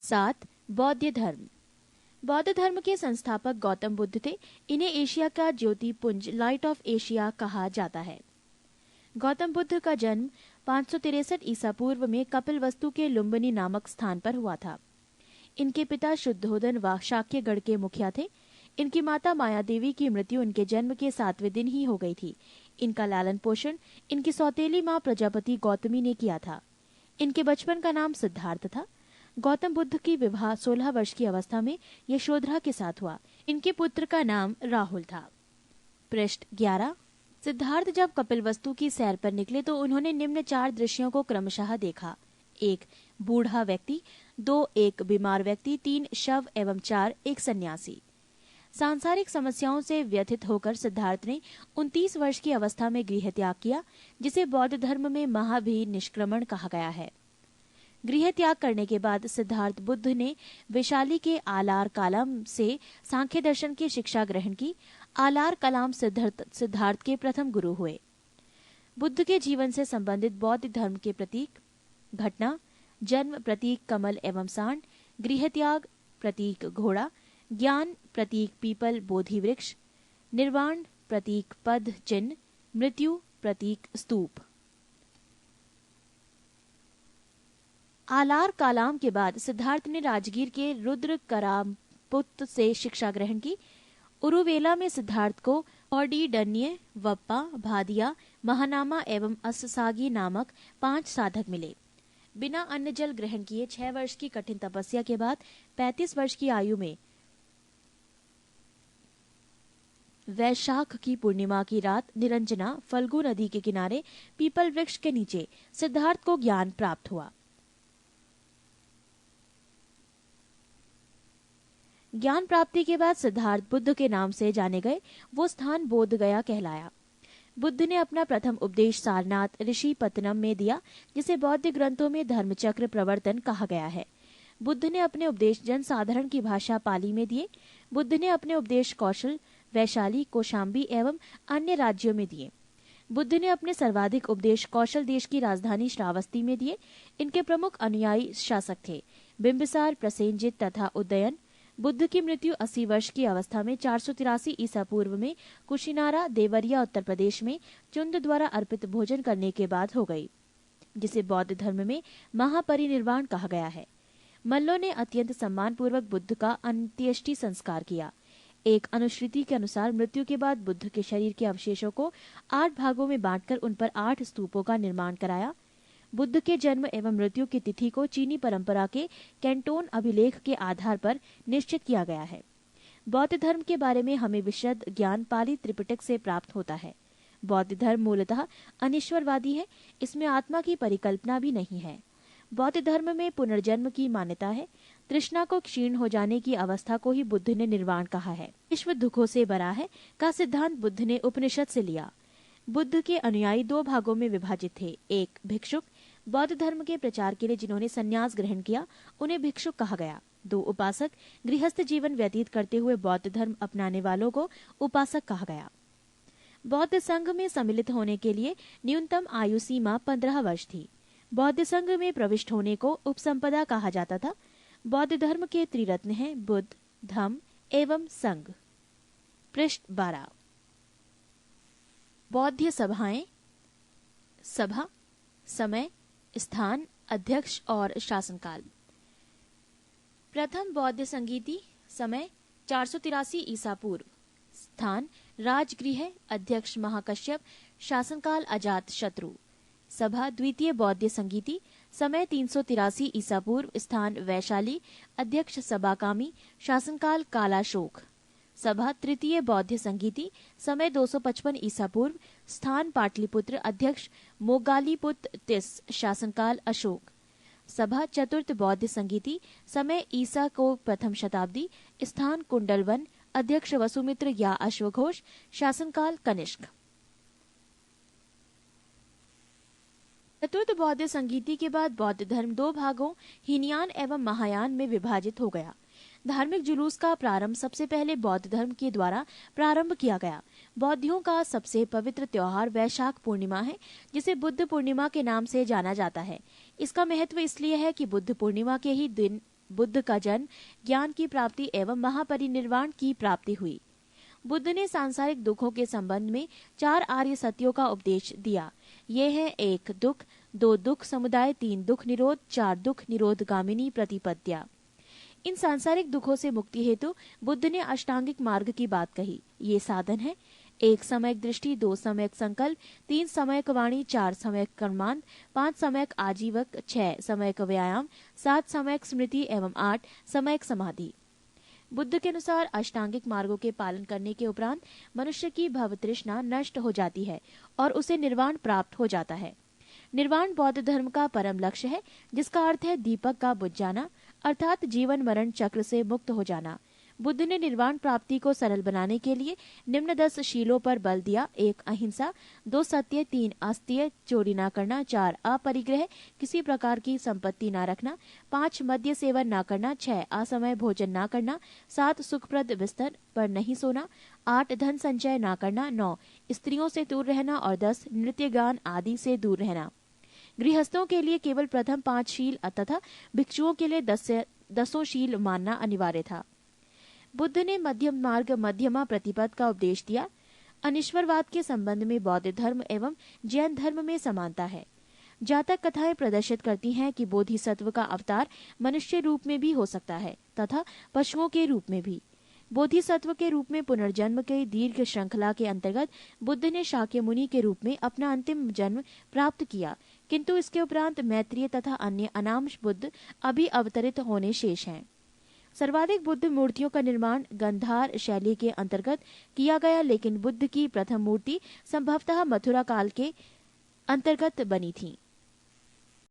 7. बौद्ध धर्म। बौद्ध धर्म के संस्थापक गौतम बुद्ध थे। इन्हें एशिया का ज्योति पुंज लाइट ऑफ एशिया कहा जाता है। गौतम बुद्ध का जन्म 563 ईसा पूर्व में कपिलवस्तु के लुम्बिनी नामक स्थान पर हुआ था। इनके पिता शुद्धोधन व शाक्यगढ़ के मुखिया थे। इनकी माता माया देवी की मृत्यु इनके जन्म के 7वें दिन ही हो गई थी। इनका लालन पोषण इनकी सौतेली माँ प्रजापति गौतमी ने किया था। इनके बचपन का नाम सिद्धार्थ था। गौतम बुद्ध की विवाह 16 वर्ष की अवस्था में यशोधरा के साथ हुआ। इनके पुत्र का नाम राहुल था। पृष्ठ 11। सिद्धार्थ जब कपिलवस्तु की सैर पर निकले तो उन्होंने निम्न 4 दृश्यों को क्रमशः देखा। 1. बूढ़ा व्यक्ति, 2. एक बीमार व्यक्ति, 3. शव एवं 4. एक सन्यासी। सांसारिक समस्याओं से व्यथित होकर सिद्धार्थ ने 29 वर्ष की अवस्था में गृह त्याग किया, जिसे बौद्ध धर्म में महाभिनिष्क्रमण कहा गया है। गृह त्याग करने के बाद सिद्धार्थ बुद्ध ने वैशाली के आलार कलाम से सांख्य दर्शन की शिक्षा ग्रहण की। आलार कलाम सिद्धार्थ के प्रथम गुरु हुए। बुद्ध के जीवन से संबंधित बौद्ध धर्म के प्रतीक: घटना, जन्म प्रतीक कमल एवं सांड, गृह त्याग प्रतीक घोड़ा, ज्ञान प्रतीक पीपल बोधि वृक्ष, निर्वाण प्रतीक पद चिन्ह, मृत्यु प्रतीक स्तूप। आलार कलाम के बाद सिद्धार्थ ने राजगीर के रुद्र करामपुत से शिक्षा ग्रहण की। उरुवेला में सिद्धार्थ को औडीडन्य, वप्पा, भादिया, महानामा एवं अस्सागी नामक 5 साधक मिले। बिना अन्न जल ग्रहण किए 6 वर्ष की कठिन तपस्या के बाद 35 वर्ष की आयु में वैशाख की पूर्णिमा की रात निरंजना फल्गु नदी के किनारे पीपल वृक्ष के नीचे सिद्धार्थ को ज्ञान प्राप्त हुआ। ज्ञान प्राप्ति के बाद सिद्धार्थ बुद्ध के नाम से जाने गए। वो स्थान बोध गया कहलाया। बुद्ध ने अपना प्रथम उपदेश सारनाथ ऋषि पत्तनम में दिया, जिसे बौद्ध ग्रंथों में धर्मचक्र प्रवर्तन कहा गया है। बुद्ध ने अपने उपदेश जन साधारण की भाषा पाली में दिए। बुद्ध ने अपने उपदेश कौशल, वैशाली, कौशाम्बी एवं अन्य राज्यों में दिए। बुद्ध ने अपने सर्वाधिक उपदेश कौशल देश की राजधानी श्रावस्ती में दिए। इनके प्रमुख अनुयायी शासक थे बिंबिसार, प्रसेनजित तथा उदयन। बुद्ध की मृत्यु 80 वर्ष की अवस्था में 483 ईसा पूर्व में कुशिनारा, देवरिया, उत्तर प्रदेश में चुंद द्वारा अर्पित भोजन करने के बाद हो गई, जिसे बौद्ध धर्म में महापरिनिर्वाण कहा गया है। मल्लों ने अत्यंत सम्मानपूर्वक बुद्ध का अंत्येष्टि संस्कार किया। एक अनुश्रुति के अनुसार मृत्यु के बाद बुद्ध के शरीर के अवशेषों को 8 भागों में बांटकर उन पर 8 स्तूपों का निर्माण कराया। बुद्ध के जन्म एवं मृत्यु की तिथि को चीनी परंपरा के कैंटोन अभिलेख के आधार पर निश्चित किया गया है। बौद्ध धर्म के बारे में हमें विशद ज्ञान पाली त्रिपिटक से प्राप्त होता है। बौद्ध धर्म मूलतः अनिश्वरवादी है। इसमें आत्मा की परिकल्पना भी नहीं है। बौद्ध धर्म में पुनर्जन्म की मान्यता है। तृष्णा को क्षीण हो जाने की अवस्था को ही बुद्ध ने निर्वाण कहा है। विश्व दुखों से भरा है का सिद्धांत बुद्ध ने उपनिषद से लिया। बुद्ध के अनुयायी 2 भागों में विभाजित थे। एक भिक्षुक, बौद्ध धर्म के प्रचार के लिए जिन्होंने संन्यास ग्रहण किया उन्हें भिक्षुक कहा गया। 2 उपासक, गृहस्थ जीवन व्यतीत करते हुए बौद्ध धर्म अपनाने वालों को उपासक कहा गया। बौद्ध संघ में सम्मिलित होने के लिए न्यूनतम आयु सीमा 15 वर्ष थी। बौद्ध संघ में प्रविष्ट होने को उपसंपदा कहा जाता था। बौद्ध धर्म के त्रिरत्न हैं बुद्ध, धम्म एवं संघ। पृष्ठ 12। बौद्ध सभाएं: सभा, समय, स्थान, अध्यक्ष और शासनकाल। प्रथम बौद्ध संगीति, समय 483 ईसा पूर्व, स्थान राजगृह, अध्यक्ष महाकश्यप, शासनकाल अजात शत्रु। सभा द्वितीय बौद्ध संगीति, समय 383 ईसा पूर्व, स्थान वैशाली, अध्यक्ष सबाकामी, शासनकाल कालाशोक। सभा तृतीय बौद्ध संगीति, समय 255 ईसा पूर्व, स्थान पाटलिपुत्र, अध्यक्ष मोगालीपुत्र तिस, शासनकाल अशोक। सभा चतुर्थ बौद्ध संगीति, समय ईसा को प्रथम शताब्दी, स्थान कुंडलवन, अध्यक्ष वसुमित्र या अश्वघोष, शासनकाल कनिष्क। चतुर्थ बौद्ध संगीति के बाद बौद्ध धर्म 2 भागों हीनयान एवं महायान में विभाजित हो गया। धार्मिक जुलूस का प्रारंभ सबसे पहले बौद्ध धर्म के द्वारा प्रारंभ किया गया। बौद्धियों का सबसे पवित्र त्योहार वैशाख पूर्णिमा है, जिसे बुद्ध पूर्णिमा के नाम से जाना जाता है। इसका महत्व इसलिए है कि बुद्ध पूर्णिमा के ही दिन बुद्ध का जन्म, ज्ञान की प्राप्ति एवं महापरिनिर्वाण की प्राप्ति हुई। बुद्ध ने सांसारिक दुखों के संबंध में 4 आर्य सत्यों का उपदेश दिया। ये है 1 दुख, 2 दुख समुदाय, 3 दुख निरोध, 4 दुख निरोध गामिनी प्रतिपद्या। इन सांसारिक दुखों से मुक्ति हेतु बुद्ध ने अष्टांगिक मार्ग की बात कही। ये साधन है 1 समयक दृष्टि, 2 समयक संकल्प, 3 समयक वाणी, 4 समयक कर्मांत, 5 समयक आजीवक, 6 समयक व्यायाम, 7 समयक स्मृति एवं 8 समयक समाधि। बुद्ध के अनुसार अष्टांगिक मार्गों के पालन करने के उपरांत मनुष्य की भव तृष्णा नष्ट हो जाती है और उसे निर्वाण प्राप्त हो जाता है। निर्वाण बौद्ध धर्म का परम लक्ष्य है, जिसका अर्थ है दीपक का बुझ जाना, अर्थात जीवन मरण चक्र से मुक्त हो जाना। बुद्ध ने निर्वाण प्राप्ति को सरल बनाने के लिए निम्न 10 शीलों पर बल दिया। 1 अहिंसा, 2 सत्य, 3 अस्तेय, चोरी न करना, 4 अपरिग्रह, किसी प्रकार की संपत्ति न रखना, 5 मद्य सेवन न करना, 6 असमय भोजन न करना, 7 सुखप्रद बिस्तर पर नहीं सोना, 8 धन संचय न करना, 9 स्त्रियों से दूर रहना और 10 नृत्य गान आदि से दूर रहना। गृहस्थों के लिए केवल प्रथम 5 शील तथा भिक्षुओं के लिए 10 शील मानना अनिवार्य था। बुद्ध ने मध्यम मार्ग मध्यमा प्रतिपद का उपदेश दिया। अनिश्वरवाद के संबंध में बौद्ध धर्म एवं जैन धर्म में समानता है। जातक कथाएं प्रदर्शित करती हैं कि बोधिसत्व का अवतार मनुष्य रूप में भी हो सकता है तथा पशुओं के रूप में भी। बोधिसत्व के रूप में पुनर्जन्म के दीर्घ श्रृंखला के अंतर्गत बुद्ध ने शाक्य मुनि के रूप में अपना अंतिम जन्म प्राप्त किया, किंतु इसके उपरांत मैत्रेय तथा अन्य अनामश बुद्ध अभी अवतरित होने शेष हैं। सर्वाधिक बुद्ध मूर्तियों का निर्माण गंधार शैली के अंतर्गत किया गया, लेकिन बुद्ध की प्रथम मूर्ति संभवतः मथुरा काल के अंतर्गत बनी थी।